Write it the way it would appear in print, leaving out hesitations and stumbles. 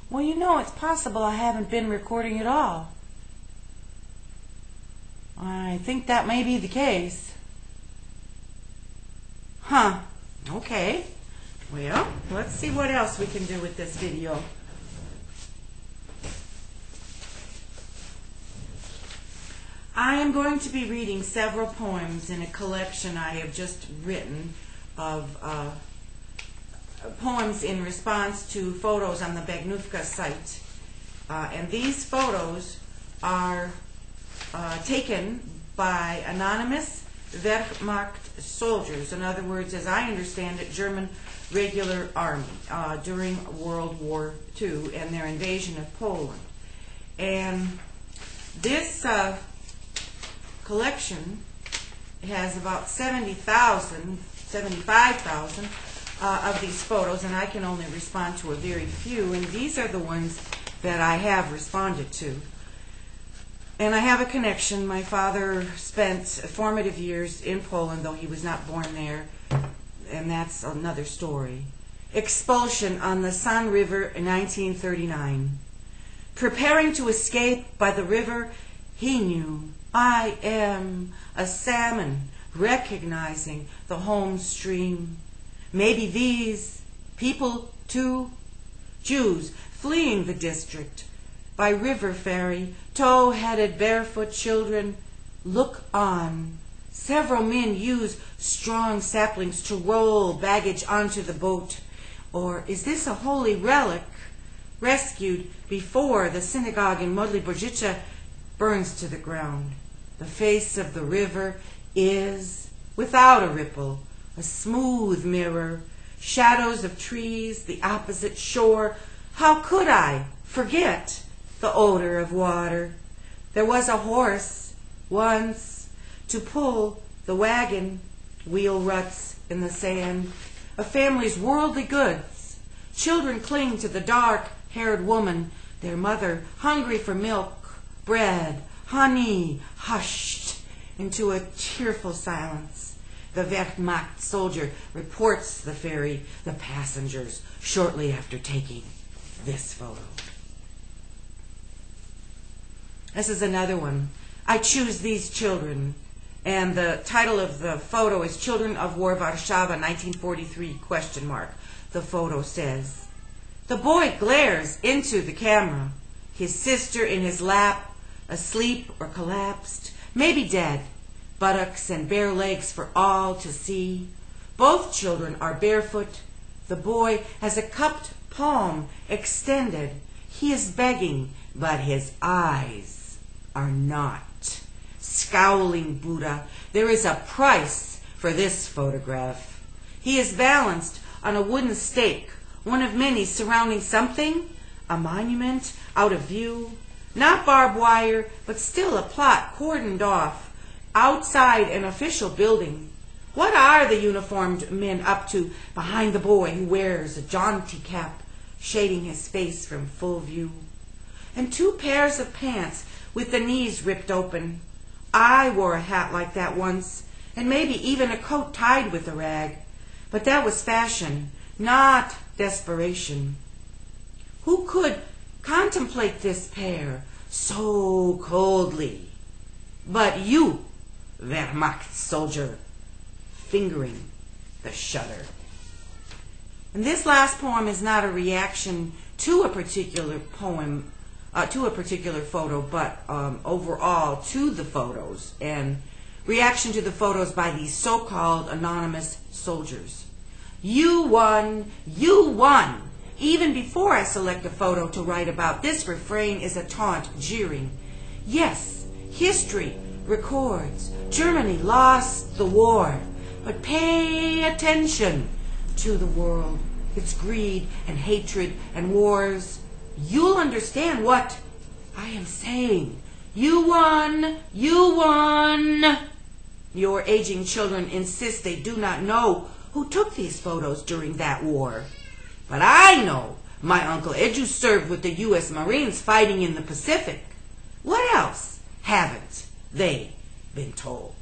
Well, you know, it's possible I haven't been recording at all. I think that may be the case. Huh. Okay. Well, let's see what else we can do with this video. I am going to be reading several poems in a collection I have just written of poems in response to photos on the Bagnowka site. And these photos are taken by anonymous Wehrmacht soldiers, in other words, as I understand it, German regular army during World War II and their invasion of Poland. And this collection has about 75,000 of these photos, and I can only respond to a very few, and these are the ones that I have responded to. And I have a connection. My father spent formative years in Poland, though he was not born there, and that's another story. Expulsion on the San River in 1939. Preparing to escape by the river, he knew, I am a salmon recognizing the home stream. Maybe these people too, Jews fleeing the district by river ferry, tow-headed barefoot children look on. Several men use strong saplings to roll baggage onto the boat. Or is this a holy relic rescued before the synagogue in Modli Borzice burns to the ground? The face of the river is, without a ripple, a smooth mirror, shadows of trees, the opposite shore. How could I forget the odor of water? There was a horse once to pull the wagon, wheel ruts in the sand, a family's worldly goods. Children cling to the dark-haired woman, their mother, hungry for milk, bread, honey, hushed into a tearful silence. The Wehrmacht soldier reports the ferry, the passengers, shortly after taking this photo. This is another one. I choose these children, and the title of the photo is Children of War, Warszawa, 1943, ? The photo says, the boy glares into the camera, his sister in his lap, asleep or collapsed, maybe dead, buttocks and bare legs for all to see. Both children are barefoot. The boy has a cupped palm extended. He is begging, but his eyes are not. Scowling Buddha, there is a price for this photograph. He is balanced on a wooden stake, one of many surrounding something, a monument out of view. Not barbed wire, but still a plot cordoned off outside an official building. What are the uniformed men up to behind the boy who wears a jaunty cap, shading his face from full view? And 2 pairs of pants with the knees ripped open. I wore a hat like that once, and maybe even a coat tied with a rag. But that was fashion, not desperation. Who could contemplate this pair so coldly? But you, Wehrmacht soldier, fingering the shutter. And this last poem is not a reaction to a particular poem, to a particular photo, but overall to the photos, and reaction to the photos by these so-called anonymous soldiers. You won, you won. Even before I select a photo to write about, this refrain is a taunt, jeering. Yes, history records Germany lost the war, but pay attention to the world, its greed and hatred and wars. You'll understand what I am saying. You won, you won. Your aging children insist they do not know who took these photos during that war. But I know my Uncle Edu served with the U.S. Marines fighting in the Pacific. What else haven't they been told?